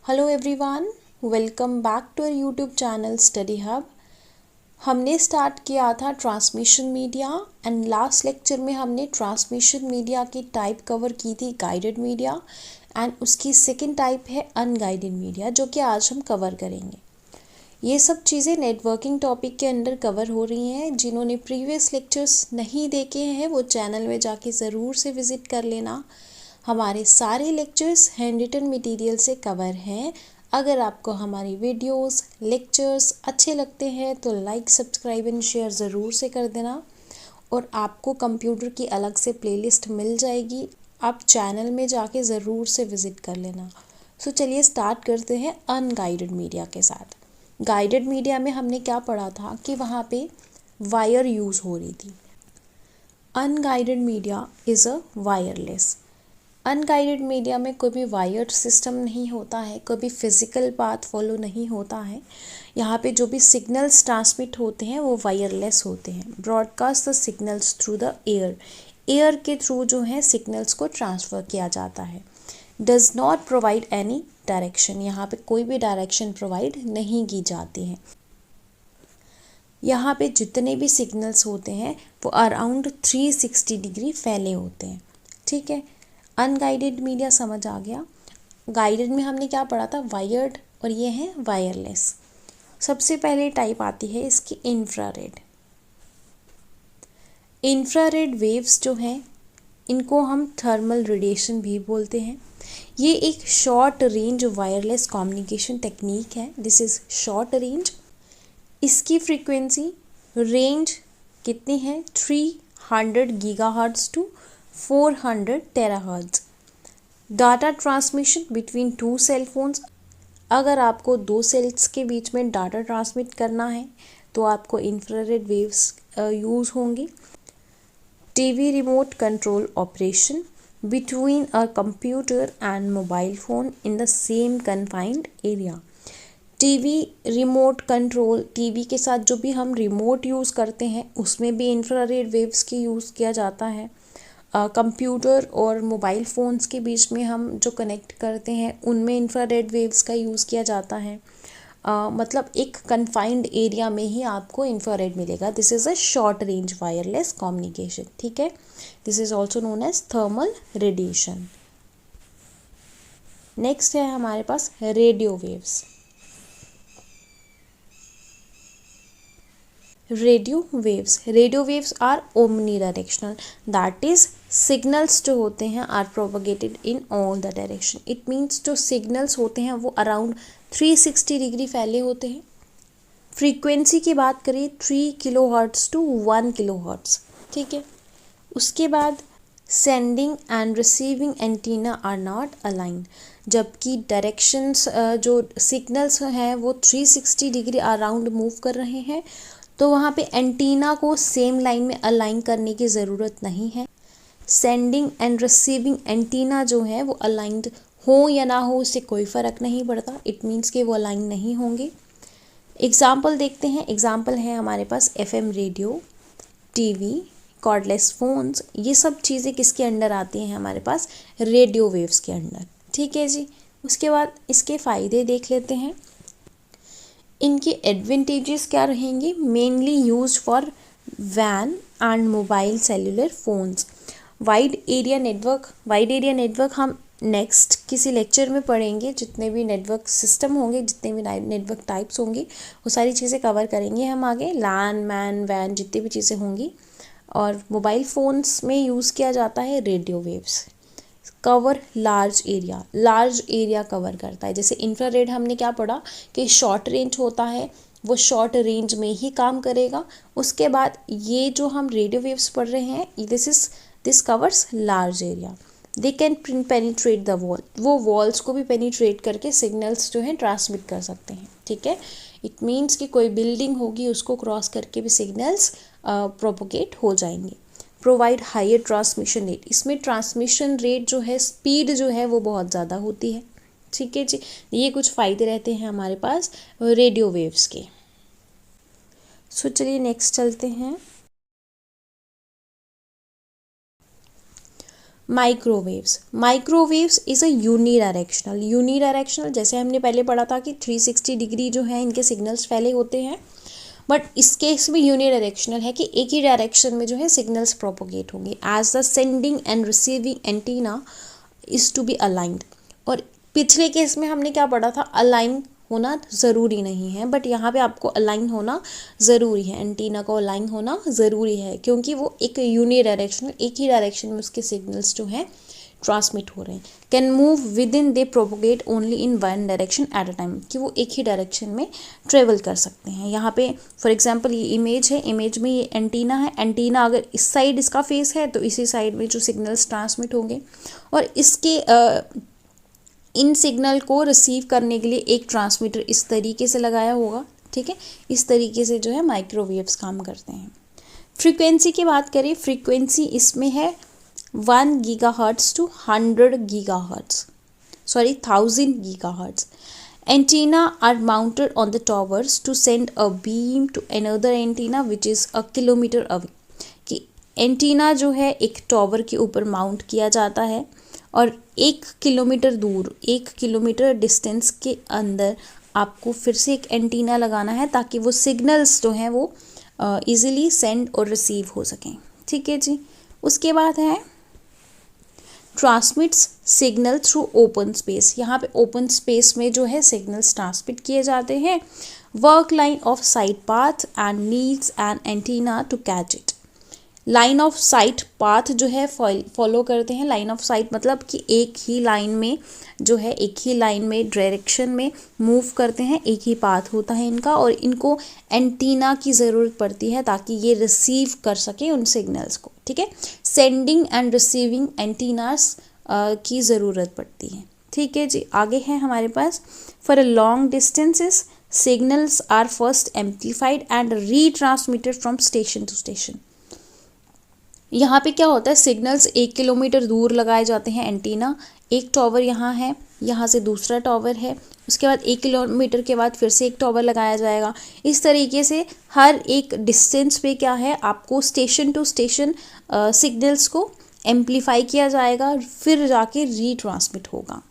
Hello everyone, welcome back to our YouTube channel Study Hub. हमने start किया था transmission media and last lecture में हमने transmission media की टाइप कवर की थी गाइडेड मीडिया एंड उसकी सेकंड टाइप है अनगाइडेड मीडिया, जो कि आज हम कवर करेंगे। ये सब चीज़ें नेटवर्किंग टॉपिक के अंडर कवर हो रही हैं। जिन्होंने प्रीवियस लेक्चर्स नहीं देखे हैं वो चैनल में जाके ज़रूर से विज़िट कर लेना। हमारे सारे लेक्चर्स हैंड रिटन मटेरियल से कवर हैं। अगर आपको हमारी वीडियोस लेक्चर्स अच्छे लगते हैं तो लाइक सब्सक्राइब एंड शेयर ज़रूर से कर देना। और आपको कंप्यूटर की अलग से प्लेलिस्ट मिल जाएगी, आप चैनल में जाके ज़रूर से विज़िट कर लेना। सो चलिए स्टार्ट करते हैं अनगाइडेड मीडिया के साथ। गाइडेड मीडिया में हमने क्या पढ़ा था कि वहाँ पे वायर यूज़ हो रही थी। Unguided media is a wireless. Unguided media में कोई भी वायर्ड सिस्टम नहीं होता है, कोई भी फिज़िकल पाथ फॉलो नहीं होता है। यहाँ पे जो भी सिग्नल्स ट्रांसमिट होते हैं वो वायरलेस होते हैं। Broadcast the signals through the air के थ्रू जो है सिग्नल्स को ट्रांसफ़र किया जाता है। Does not provide any direction, यहाँ पे कोई भी डायरेक्शन प्रोवाइड नहीं की जाती है। यहाँ पे जितने भी सिग्नल्स होते हैं वो अराउंड 360 डिग्री फैले होते हैं। ठीक है, अनगाइडेड मीडिया समझ आ गया। गाइडेड में हमने क्या पढ़ा था, वायर्ड, और ये है वायरलेस। सबसे पहले टाइप आती है इसकी इंफ्रारेड। इंफ्रारेड वेव्स जो हैं इनको हम थर्मल रेडिएशन भी बोलते हैं। ये एक short range wireless communication technique है। This is short range. इसकी फ्रीक्वेंसी रेंज कितनी है, 300 gigahertz to 400 terahertz. Data transmission between two cell phones. अगर आपको दो सेल्स के बीच में डाटा ट्रांसमिट करना है तो आपको इंफ्रारेड वेव्स यूज़ होंगी। TV remote control operation between a computer and mobile phone in the same confined area. TV remote control, TV के साथ जो भी हम रिमोट यूज़ करते हैं उसमें भी इंफ्रारेड वेव्स की यूज़ किया जाता है। कंप्यूटर और मोबाइल फ़ोन्स के बीच में हम जो कनेक्ट करते हैं उनमें इंफ्रारेड वेव्स का यूज़ किया जाता है। मतलब एक कन्फाइंड एरिया में ही आपको इंफ्रारेड मिलेगा। This is a short range wireless communication. ठीक है, this is also known as thermal radiation. Next है हमारे पास radio waves. Radio waves are omni directional, that is signals जो होते हैं are propagated in all the direction. It means जो signals होते हैं वो अराउंड 360 डिग्री फैले होते हैं। फ्रीक्वेंसी की बात करें 3 किलोहर्ट्ज़ टू 1 किलोहर्ट्ज़। ठीक है, उसके बाद sending and receiving antenna are not aligned, जबकि डायरेक्शंस जो सिग्नल्स हैं वो 360 डिग्री अराउंड मूव कर रहे हैं, तो वहाँ पे एंटीना को सेम लाइन में अलाइन करने की ज़रूरत नहीं है। सेंडिंग एंड रिसीविंग एंटीना जो है वो अलाइंड हो या ना हो उससे कोई फ़र्क नहीं पड़ता। इट मीन्स कि वो अलाइन नहीं होंगे। एग्ज़ाम्पल देखते हैं। एग्ज़ाम्पल है हमारे पास FM radio, TV, cordless phones. ये सब चीज़ें किसके अंडर आती हैं हमारे पास, रेडियो वेव्स के अंडर। ठीक है जी, उसके बाद इसके फ़ायदे देख लेते हैं। इनके एडवांटेजेस क्या रहेंगे, मेनली यूज फॉर वैन and mobile cellular phones. Wide area network हम नेक्स्ट किसी लेक्चर में पढ़ेंगे। जितने भी नेटवर्क सिस्टम होंगे, जितने भी नेटवर्क टाइप्स होंगे वो सारी चीज़ें कवर करेंगे हम आगे। लैन, मैन, वैन, जितनी भी चीज़ें होंगी। और मोबाइल फ़ोन्स में यूज़ किया जाता है radio waves. Cover large area cover करता है। जैसे इंफ्रारेड हमने क्या पढ़ा कि शॉर्ट रेंज होता है, वो शॉर्ट रेंज में ही काम करेगा। उसके बाद ये जो हम रेडियो वेव्स पढ़ रहे हैं this covers large area. They can penetrate the wall, वो वॉल्स को भी पेनिट्रेट करके सिग्नल्स जो हैं ट्रांसमिट कर सकते हैं। ठीक है, इट मीन्स कि कोई बिल्डिंग होगी उसको क्रॉस करके भी सिग्नल्स प्रोपोगेट हो जाएंगे। प्रोवाइड हायर ट्रांसमिशन रेट, इसमें ट्रांसमिशन रेट जो है, स्पीड जो है वो बहुत ज़्यादा होती है। ठीक है जी, ये कुछ फ़ायदे रहते हैं हमारे पास रेडियो वेव्स के। सो चलिए नेक्स्ट चलते हैं। माइक्रोवेव्स इज़ अ यूनिडायरेक्शनल जैसे हमने पहले पढ़ा था कि 360 डिग्री जो है इनके सिग्नल्स फैले होते हैं, बट इस केस में यूनिडायरेक्शनल है कि एक ही डायरेक्शन में जो है सिग्नल्स प्रोपोगेट होंगे as the sending and receiving antenna is to be aligned. और पिछले केस में हमने क्या पढ़ा था, अलाइन होना ज़रूरी नहीं है, बट यहाँ पे आपको अलाइन होना ज़रूरी है, एंटीना को अलाइन होना ज़रूरी है क्योंकि वो एक यूनिडायरेक्शनल एक ही डायरेक्शन में उसके सिग्नल्स जो हैं ट्रांसमिट हो रहे हैं। Can move with in they propagate only in one direction at a time, कि वो एक ही डायरेक्शन में ट्रेवल कर सकते हैं। यहाँ पे फॉर एग्जांपल ये इमेज है, इमेज में ये एंटीना है, एंटीना अगर इस साइड इसका फेस है तो इसी साइड में जो सिग्नल्स ट्रांसमिट होंगे, और इसके इन सिग्नल को रिसीव करने के लिए एक ट्रांसमीटर इस तरीके से लगाया होगा, ठीक है। इस तरीके से जो है माइक्रोवेव्स काम करते हैं। फ्रीक्वेंसी की बात करें, फ्रीक्वेंसी इसमें है 1 gigahertz to 100 gigahertz, 1000 gigahertz. Antenna are mounted on the towers to send a beam to another antenna which is a kilometer away। कि एंटीना जो है एक टॉवर के ऊपर माउंट किया जाता है और 1 किलोमीटर दूर, 1 किलोमीटर डिस्टेंस के अंदर आपको फिर से एक एंटीना लगाना है ताकि वो सिग्नल्स जो हैं वो इजीली सेंड और रिसीव हो सकें, ठीक है जी। उसके बाद है transmits signal through open space. यहाँ पे ओपन स्पेस में जो है सिग्नल्स ट्रांसमिट किए जाते हैं। Work line of sight path and needs an antenna to catch it. Line of sight path जो है फॉलो करते हैं। लाइन ऑफ साइट मतलब कि एक ही लाइन में जो है, एक ही लाइन में डायरेक्शन में मूव करते हैं, एक ही पाथ होता है इनका, और इनको एंटीना की ज़रूरत पड़ती है ताकि ये रिसीव कर सके उन सिग्नल्स को, ठीक है। सेंडिंग एंड रिसीविंग एंटीनास की ज़रूरत पड़ती है, ठीक है जी। आगे है हमारे पास for a long distances signals are first amplified and retransmitted from station to station. यहाँ पे क्या होता है, सिग्नल्स 1 किलोमीटर दूर लगाए जाते हैं एंटीना। एक टॉवर यहाँ है, यहाँ से दूसरा टॉवर है, उसके बाद 1 किलोमीटर के बाद फिर से एक टॉवर लगाया जाएगा। इस तरीके से हर एक डिस्टेंस पे क्या है, आपको स्टेशन टू स्टेशन सिग्नल्स को एम्प्लीफाई किया जाएगा, फिर जाके रीट्रांसमिट होगा।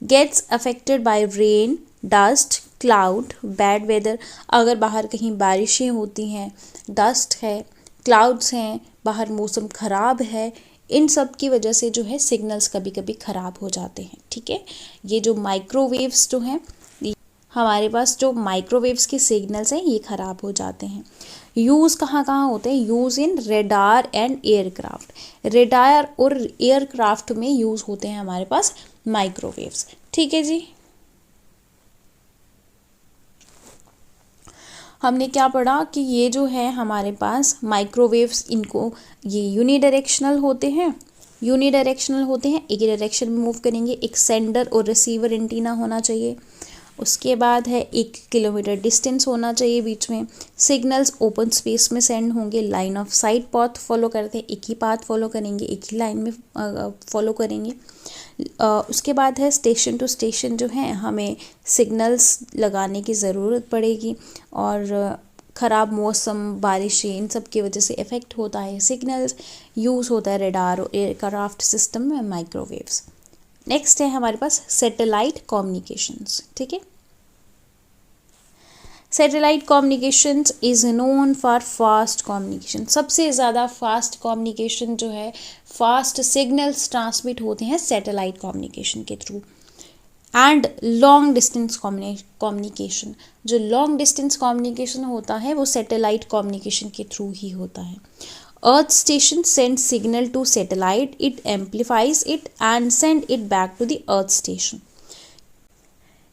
Gets affected by rain, dust, cloud, bad weather. अगर बाहर कहीं बारिशें होती हैं, डस्ट है, क्लाउड्स हैं, बाहर मौसम ख़राब है, इन सब की वजह से जो है सिग्नल्स कभी कभी ख़राब हो जाते हैं, ठीक है। ये जो माइक्रोवेव्स जो हैं, हमारे पास जो माइक्रोवेव्स के सिग्नल्स हैं ये ख़राब हो जाते हैं। यूज़ कहाँ कहाँ होते हैं, use in radar and aircraft. Radar और एयरक्राफ्ट में यूज़ होते हैं हमारे पास माइक्रोवेव्स, ठीक है जी। हमने क्या पढ़ा कि ये जो है हमारे पास माइक्रोवेव्स, इनको ये यूनिडायरेक्शनल होते हैं, एक ही डायरेक्शन में मूव करेंगे। एक सेंडर और रिसीवर एंटीना होना चाहिए। उसके बाद है 1 किलोमीटर डिस्टेंस होना चाहिए बीच में। सिग्नल्स ओपन स्पेस में सेंड होंगे। Line of sight path follow करते हैं, एक ही पाथ फॉलो करेंगे, एक ही लाइन में फॉलो करेंगे। उसके बाद है स्टेशन टू स्टेशन जो है हमें सिग्नल्स लगाने की ज़रूरत पड़ेगी, और ख़राब मौसम, बारिशें, इन सब की वजह से इफ़ेक्ट होता है सिग्नल्स। यूज़ होता है रेडार और एयरक्राफ्ट सिस्टम में माइक्रोवेव्स। नेक्स्ट है हमारे पास सैटेलाइट कम्युनिकेशंस, ठीक है। Satellite communications is known for fast communication. सबसे ज़्यादा फास्ट कम्युनिकेशन जो है, फास्ट सिग्नल्स ट्रांसमिट होते हैं सैटेलाइट कम्युनिकेशन के through. And long distance communication, जो लॉन्ग डिस्टेंस कम्युनिकेशन होता है वो सैटेलाइट कम्युनिकेशन के थ्रू ही होता है। Earth station send signal to satellite, it amplifies it and send it back to the earth station.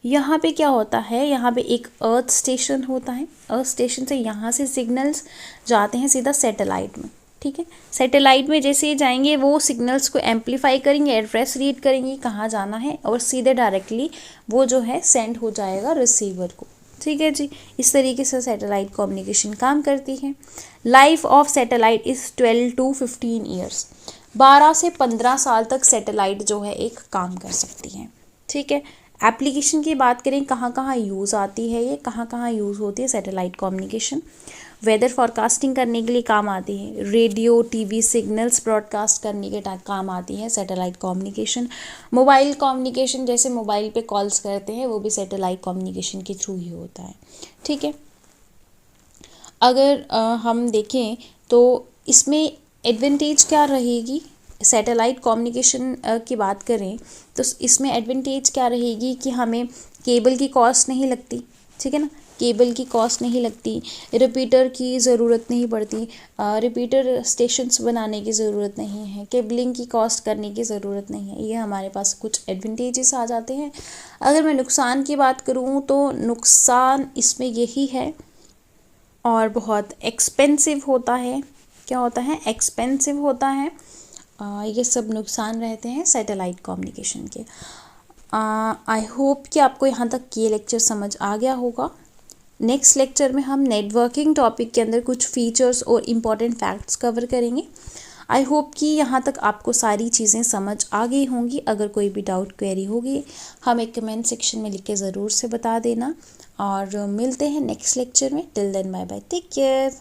यहाँ पे क्या होता है, यहाँ पे एक अर्थ स्टेशन होता है। अर्थ स्टेशन से यहाँ से सिग्नल्स जाते हैं सीधा सैटेलाइट में, ठीक है। सैटेलाइट में जैसे ही जाएंगे वो सिग्नल्स को एम्प्लीफाई करेंगे, एड्रेस रीड करेंगे कहाँ जाना है, और सीधे डायरेक्टली वो जो है सेंड हो जाएगा रिसीवर को, ठीक है जी। इस तरीके से सैटेलाइट कम्युनिकेशन काम करती है। Life of satellite is 12 to 15 years. 12 से 15 साल तक सैटेलाइट जो है एक काम कर सकती है, ठीक है। एप्लीकेशन की बात करें, कहाँ कहाँ यूज़ आती है, ये कहाँ कहाँ यूज़ होती है सैटेलाइट कम्युनिकेशन। वेदर फॉरकास्टिंग करने के लिए काम आती है, रेडियो टीवी सिग्नल्स ब्रॉडकास्ट करने के काम आती है सैटेलाइट कम्युनिकेशन, मोबाइल कम्युनिकेशन जैसे मोबाइल पे कॉल्स करते हैं वो भी सैटेलाइट कम्युनिकेशन के थ्रू ही होता है। ठीक है, अगर हम देखें तो इसमें एडवांटेज क्या रहेगी, सैटेलाइट कम्युनिकेशन की बात करें तो इसमें एडवांटेज क्या रहेगी कि हमें केबल की कॉस्ट नहीं लगती, ठीक है ना, केबल की कॉस्ट नहीं लगती, रिपीटर की ज़रूरत नहीं पड़ती, रिपीटर स्टेशंस बनाने की ज़रूरत नहीं है, केबलिंग की कॉस्ट करने की ज़रूरत नहीं है। ये हमारे पास कुछ एडवांटेजेस आ जाते हैं। अगर मैं नुकसान की बात करूँ तो नुकसान इसमें यही है, और बहुत एक्सपेंसिव होता है। क्या होता है, एक्सपेंसिव होता है। ये सब नुकसान रहते हैं सैटेलाइट कम्युनिकेशन के। आई होप कि आपको यहाँ तक ये लेक्चर समझ आ गया होगा। नेक्स्ट लेक्चर में हम नेटवर्किंग टॉपिक के अंदर कुछ फीचर्स और इम्पॉर्टेंट फैक्ट्स कवर करेंगे। आई होप कि यहाँ तक आपको सारी चीज़ें समझ आ गई होंगी। अगर कोई भी डाउट क्वेरी होगी हमें कमेंट सेक्शन में लिख के ज़रूर से बता देना, और मिलते हैं नेक्स्ट लेक्चर में। Till then bye bye, take care.